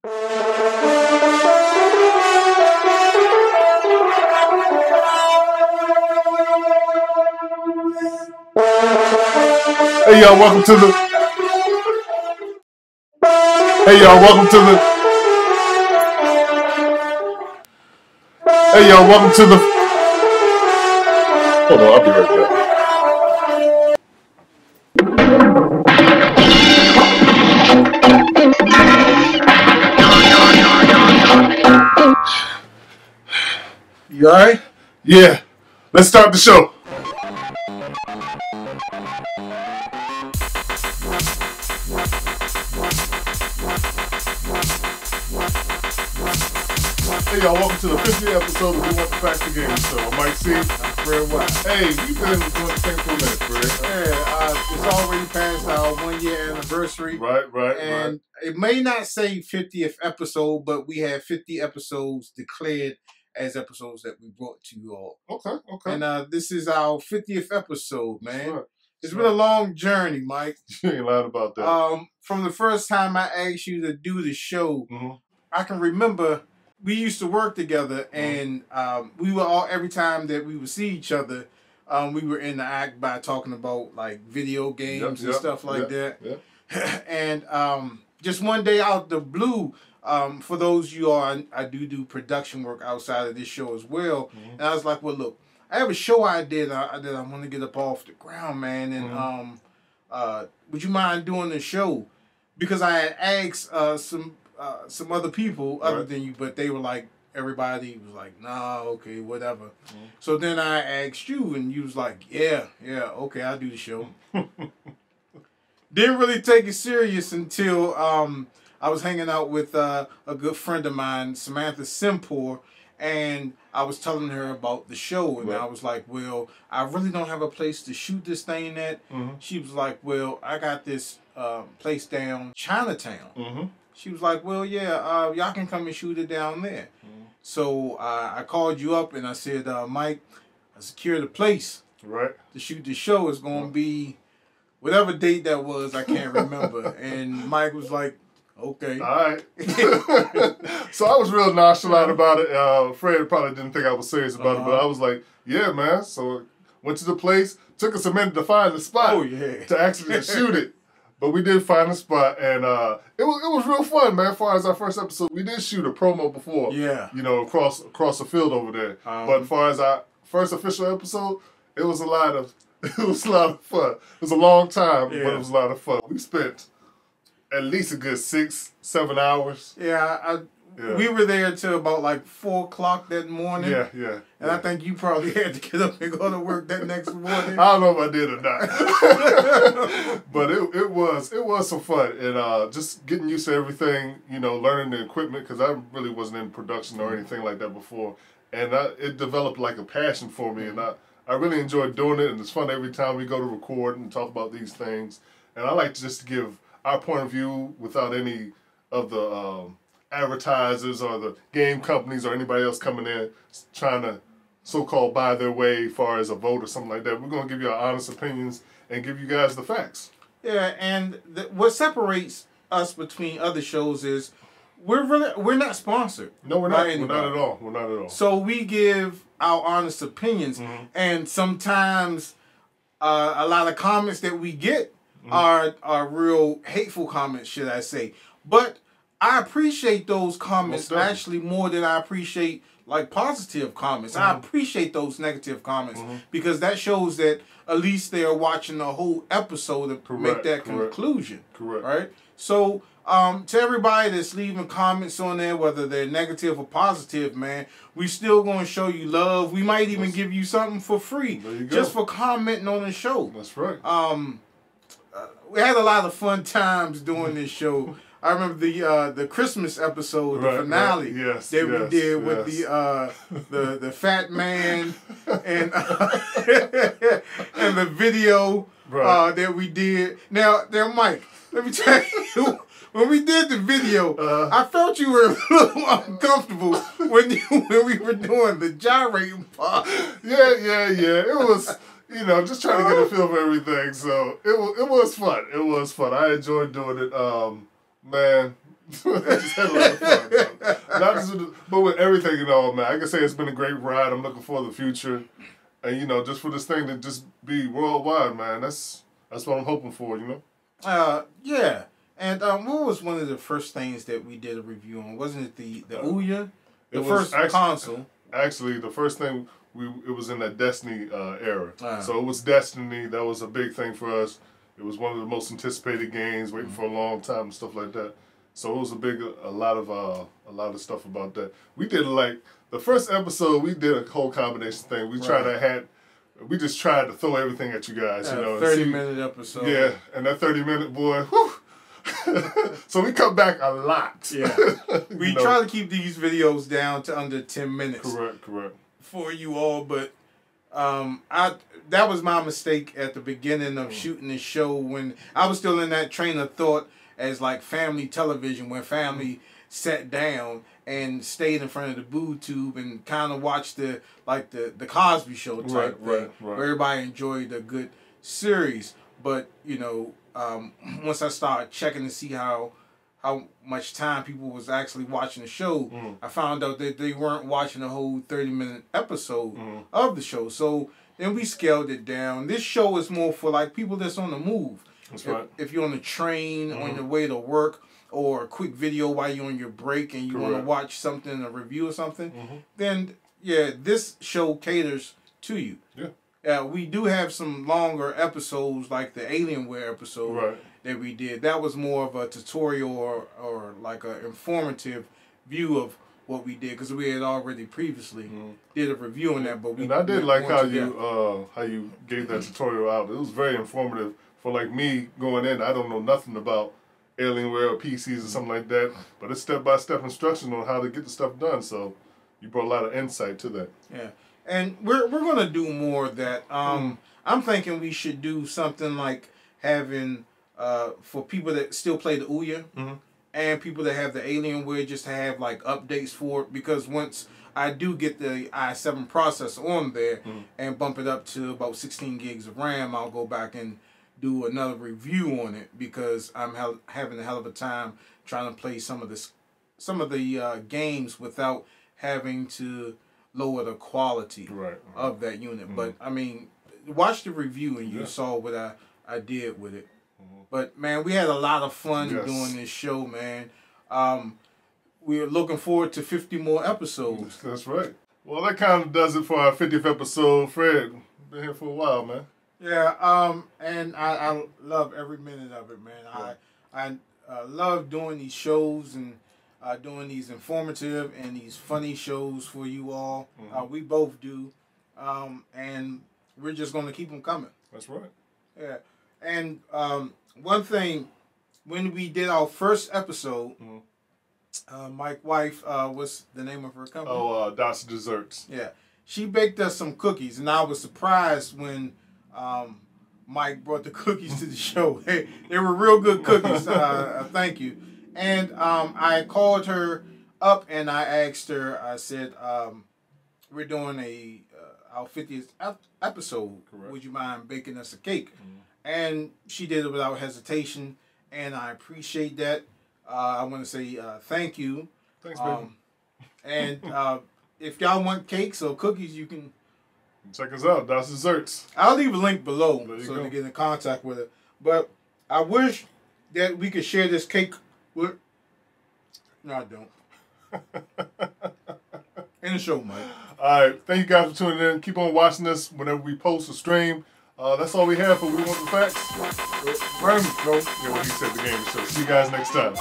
Hey y'all, welcome to the. Hey y'all, welcome to the. Hey y'all, welcome to the. Hold on, I'll be right back. You alright? Yeah, let's start the show. Hey y'all, welcome to the 50th episode of We Want the Facts of Gaming Show. I'm Mike C. I'm Fred White. Hey, we've been doing the thing for a minute, Fred. Yeah, it's already past our 1 year anniversary. Right. And it may not say 50th episode, but we have 50 episodes declared as episodes that we brought to you all. Okay. And this is our 50th episode, man. Right. It's been a long journey, Mike. You ain't lying about that. From the first time I asked you to do the show, I can remember we used to work together, and we were all, every time that we would see each other, we were in the act by talking about like video games and stuff like that. Yep. And just one day out the blue, for those of you all, I do production work outside of this show as well. And I was like, well, look, I have a show idea that I want to get up off the ground, man. And would you mind doing the show? Because I had asked some other people other than you, but they were like, everybody was like, nah, okay, whatever. So then I asked you, and you was like, yeah, okay, I'll do the show. Didn't really take it serious until I was hanging out with a good friend of mine, Samantha Simpor, and I was telling her about the show, and I was like, well, I really don't have a place to shoot this thing at. She was like, well, I got this place down Chinatown. She was like, well, yeah, y'all can come and shoot it down there. So I called you up and I said, Mike, I secured a place to shoot the show. It's going to be whatever date that was, I can't remember. And Mike was like, okay. All right. So I was real nonchalant about it. Fred probably didn't think I was serious about it, but I was like, yeah, man. So went to the place. Took us a minute to find the spot to actually shoot it. But we did find a spot, and it was real fun, man. As far as our first episode, we did shoot a promo before, across the field over there. But as far as our first official episode, it was a lot of fun. It was a long time, but it was a lot of fun. We spent at least a good 6-7 hours. We were there until about like 4 o'clock that morning. And I think you probably had to get up and go to work that next morning. I don't know if I did or not. But it was some fun. And just getting used to everything, learning the equipment, because I really wasn't in production or anything like that before. And it developed like a passion for me. And I really enjoyed doing it. And it's fun every time we go to record and talk about these things. And I like to just give our point of view without any of the advertisers or the game companies or anybody else coming in trying to so-called buy their way as far as a vote or something like that. We're going to give you our honest opinions and give you guys the facts. Yeah, and what separates us between other shows is we're not sponsored. No, we're not. We're not at all. We're not at all. So we give our honest opinions, and sometimes a lot of comments that we get are real hateful comments, should I say. But I appreciate those comments actually more than I appreciate like positive comments. I appreciate those negative comments because that shows that at least they're watching the whole episode to make that conclusion. Correct. Right? So to everybody that's leaving comments on there, whether they're negative or positive, man, we still going to show you love. We might even give you something for free just for commenting on the show. That's right. We had a lot of fun times doing this show. I remember the Christmas episode, the finale that we did with the fat man and and the video that we did. Now, Mike, let me tell you, when we did the video, I felt you were a little uncomfortable when we were doing the gyrating part. Yeah. It was. Just trying to get a feel for everything. So it was fun. It was fun. I enjoyed doing it. Man, Just had a lot of fun, bro. Not just but with everything and all, man. I can say it's been a great ride. I'm looking for the future. And, you know, just for this thing to just be worldwide, man, that's what I'm hoping for, you know? Yeah. And what was one of the first things that we did a review on? Wasn't it the Ouya? The first console. Actually, the first thing, it was in that Destiny era. So it was Destiny. That was a big thing for us. It was one of the most anticipated games, waiting for a long time and stuff like that. So it was a lot of stuff about that. We did the first episode. We did a whole combination thing. We we just tried to throw everything at you guys. You know, 30-minute episode. Yeah, and that 30-minute boy. Whew. So we come back a lot. Yeah, we try to keep these videos down to under 10 minutes. Correct. For you all, but that was my mistake at the beginning of shooting the show when I was still in that train of thought as like family television, when family sat down and stayed in front of the boob tube and kind of watched the Cosby Show type thing, where everybody enjoyed a good series. But you know, once I started checking to see how much time people was actually watching the show, I found out that they weren't watching the whole 30-minute episode of the show. So then we scaled it down. This show is more for like people that's on the move. That's right. If you're on the train, on your way to work, or a quick video while you're on your break and you want to watch something, a review or something, then yeah, this show caters to you. Yeah. We do have some longer episodes like the Alienware episode that we did. That was more of a tutorial or like an informative view of what we did, because we had already previously did a review on that. But I did like how you gave that tutorial out. It was very informative for like me going in. I don't know nothing about Alienware or PCs or something like that, but it's step-by-step instruction on how to get the stuff done. So you brought a lot of insight to that. Yeah. And we're gonna do more of that. I'm thinking we should do something like having for people that still play the Ouya and people that have the Alienware, just to have like updates for it, because once I do get the i7 processor on there and bump it up to about 16 gigs of RAM, I'll go back and do another review on it, because I'm having a hell of a time trying to play some of the games without having to lower the quality of that unit. But I mean, watch the review and you saw what I did with it. But man, we had a lot of fun doing this show, man. We're looking forward to 50 more episodes. That's right. Well, that kind of does it for our 50th episode. Fred, been here for a while, man. Yeah, and I love every minute of it, man. I love doing these shows and doing these informative and these funny shows for you all. We both do, and we're just going to keep them coming. That's right. Yeah, and one thing, when we did our first episode, my wife, what's the name of her company? Oh, Dots Desserts. Yeah, she baked us some cookies, and I was surprised when Mike brought the cookies to the show. They were real good cookies. Thank you. And I called her up and I asked her, I said, we're doing our 50th episode. Correct. Would you mind baking us a cake? And she did it without hesitation, and I appreciate that. I want to say thank you. Thanks, baby. And if y'all want cakes or cookies, you can check us out, Dots Desserts. I'll leave a link below so to get in contact with her. But I wish that we could share this cake with... No, I don't. In the show, Mike. All right. Thank you guys for tuning in. Keep on watching us whenever we post or stream. That's all we have for We Want the Facts. Burn, bro. Yeah, what he said, the game show. See you guys next time.